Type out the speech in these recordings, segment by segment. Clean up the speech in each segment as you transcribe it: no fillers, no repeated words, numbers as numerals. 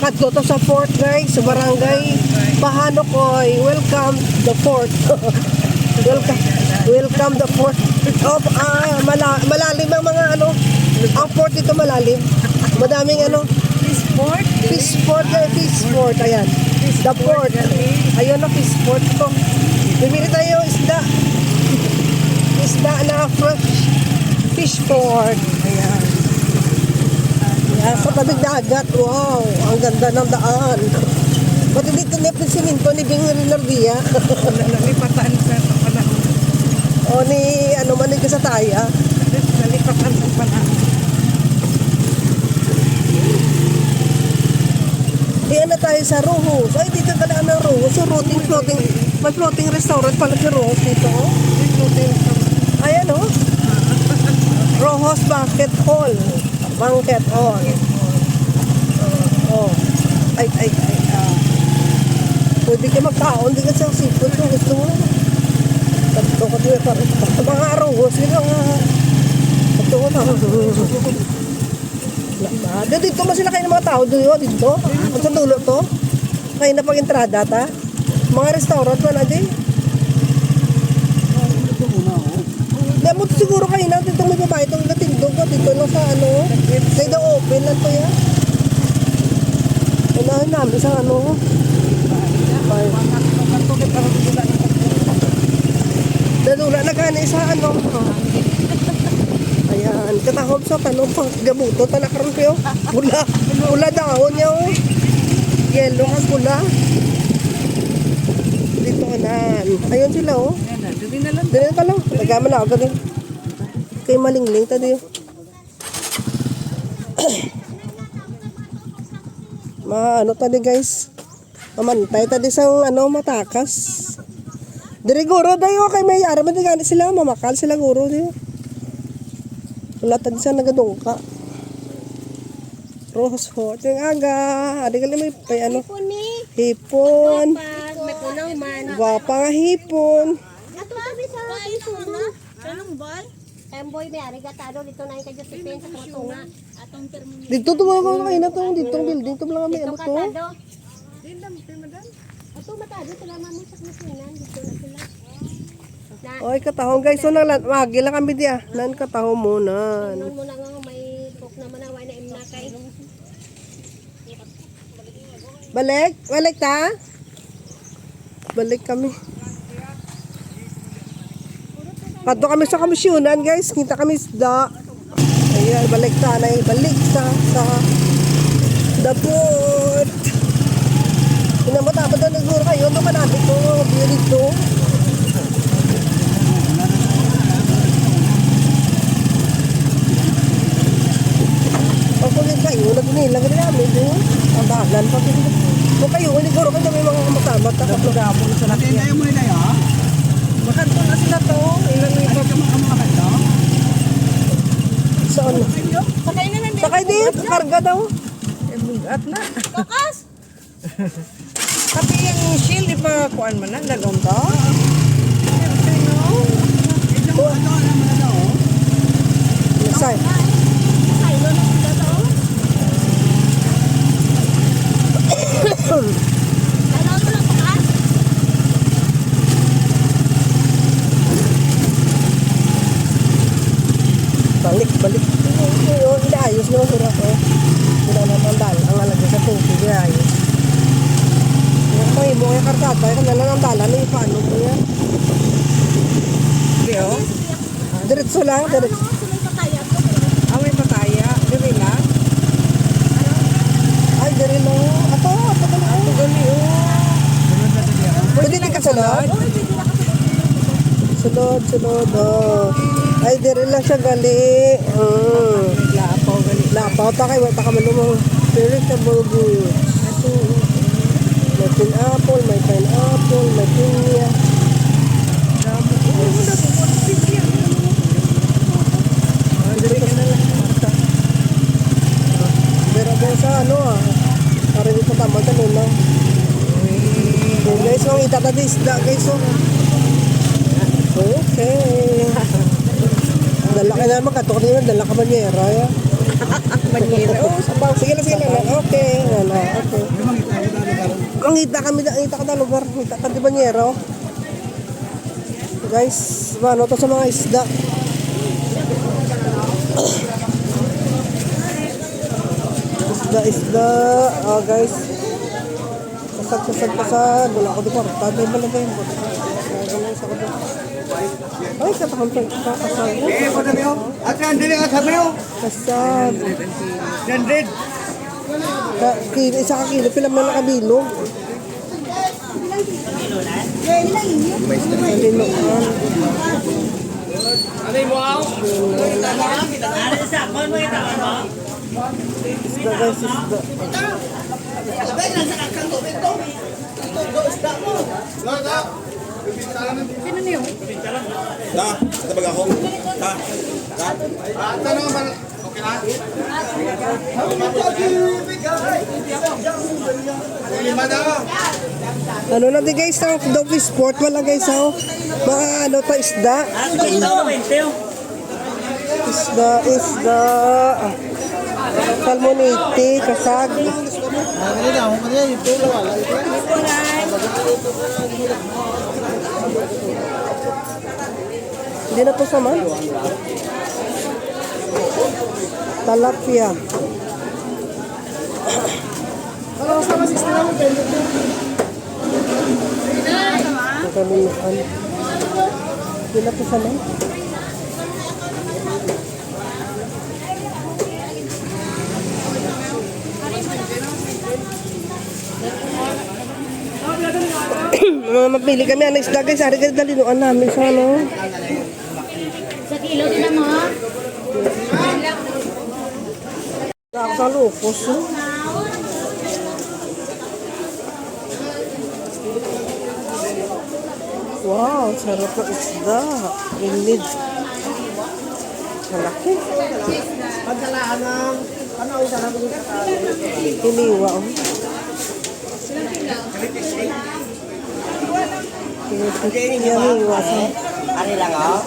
makadto to sa fort guys, sa barangay Bahanokoy. Welcome the fort. welcome the fort. Malalim ang mga ano. Ang fort dito malalim. Madaming ano. Fish fort. Ayan. The fort. Ayun na fish fort to. Bumili tayo isda. Isda na fresh fish fort. Ayan. Sa tabing dagat, wow, ang ganda ng daan. Ba't hindi tinip ng siminto ni Bing Rinardia? Nalipatan sa panahon. O ni, ano man, ni Kasataya. Nalipatan sa panahon. Iyan na tayo sa Rohos. Ay, dito talaga ng Rohos. So, floating. May floating restaurant pala sa Rohos dito. Ayan, o. Rohos Banquet Hall. Banquet Hall. Ay. Pwede ka magkaon, di ka sa seafood kung gusto mo. Tatlo ka doon para sa mga Rohos. Tatlo ka na. Dito mo sila kayo ng mga tao doon, dito. Sa dulo to. Kayo na pag-entrada ta. Mga restaurant wala din. Lemot siguro kayo na dito may babae itong latindog ko dito lang sa ano. Kayo daw open lang to yan. Unahan namin sa ano. Dadula na gani sa ano. Ayan, katahom sa tanong pang gabuto tanakaroon kayo. Pula dahon niya oh. Yellow ang pula. Dito kanan. Ayun sila oh. Dito ka lang. Nagaman ako din. Kay malingling tadi. Ano tadi guys? Mamantay tadi sa ano matakas. Diri guro dayo kay may ara man gani sila mamakal sila guro diyo. Wala tadi sa nagadungka. Rohos Fort yung aga. Adi kali may ano? Hipon. May punaw man. Gwapa nga hipon. Ato tabi sa suno. Kanong ball? Emboy may ari gatado dito na yung kay Josephine sa tunga. Atong termino. Dito tumawa kayo na to. Ditong building to lang kami. Ano to? Dindam madam. Ato matado sila mamo sa kusinan dito na sila. Oy, katahon guys. So, wagi lang kami diya. Nan katahon muna. Noon mo lang nga may cook naman na wala na imnakay. Balik ta? Balik kami. Kadto kami sa komisyonan guys. Kita kami isda. Ayan, balik ta na balik sa dapot. Pinamata-mata na siguro kayo. Ito manati ko. View dito. Pagkulit kayo, nagnilang rin namin doon. Ang bahalan pa. Kung kayo, siguro kayo may mga matamat. Kapag-amon sa natin. Hindi mo nila ya? Makanto na sila to. Ilang may pagkamakamakanto? Saan? Sakay na lang Sakay din. Karga daw. At na. Kakas! Tapi yung shield, di pa kuhaan man na? Lagom to? Saan? Sakay na lang sila to. Dalaw mo lang kakas. Balik. Inaayos naman sila ko. Wala naman ang alagay sa tubig. Inaayos. Yung mga ibong yung kargata, yung kanila ng dala, may paano mo yan? Hindi o? Diretso lang, diretso. Sila yung pataya ko. May pataya. Diri lang. Ay, diri lang. Ato ka na. Ito gali o. Pwede di ka sunod? Sunod. Oh. Ay, diri lang siya gali. Lapaw gali. Lapaw ta kay wala ka malumang vegetable goods. May pineapple, may pinya. Pero sa ano parang ito tama ka nila. So guys, ang itatadi isda guys. Okay. Dala ka naman kato kanina, dala ka banyera. Manyera. Sige na. Okay. Okay. ang hita ka na lugar. Hita ka di Banyero. Guys, ano to sa mga isda? Isda. Guys. Pasag. Wala ko di ko. Tatay ba lang kayo? Ay, katakon pa. Kasag. Akan dili ka sabi mo. Kasag. 100. Isa ka kilo. Pila man nakabilog. Kalinuan. Isda guys, isda. Da, tabag ako. Da. Tanong ba? Okay na? Lima daw. Ano na di guys, ang Dove Sport wala guys oh. Mga ano to isda. Isda. Salmonite, kasag. Hindi na to saman. Talapia. Kalimutan. Hindi na to saman. Mapili kami ang isda guys. Ari ka dalinuan namin sa ano. Sa kilo din na mga. Ako sa lupos. Oh. Wow, sarap ng isda. Inid. Malaki. Pagkalaan ng ano ang sarap ng Hiniwa. Oh. Hiniwa sa. Ari lang ah.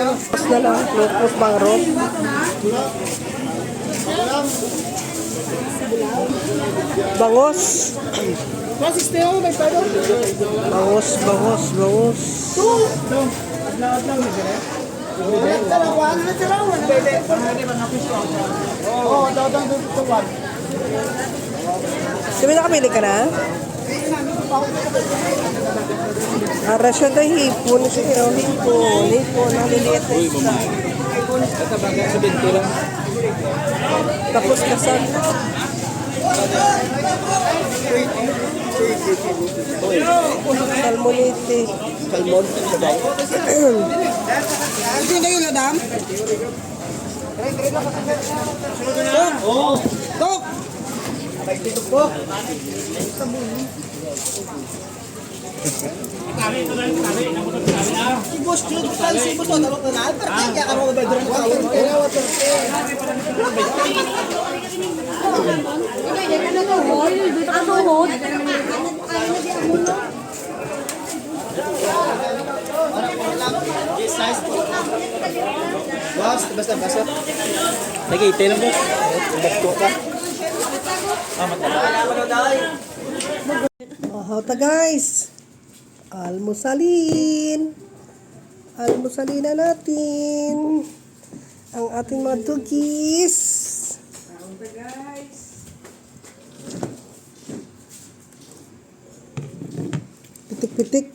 Lupos na lang. Lupos bangro. Bangos. Bangos. Sabi nakapili ka na? Rasyon tayo hipon. Hipon. Ang liliit na isda. Tapos kasag. Salmonite. Hindi na yun, Adam. Tok! Si Boss Jude, si Boss Jude, dalawang kanal, pero kaya ka mga bedroom ko. Boss, basta. Nag-iitay lang mo. Basto ka. Mahota guys. Almusalin na natin ang ating mga dugis. Pitik-pitik.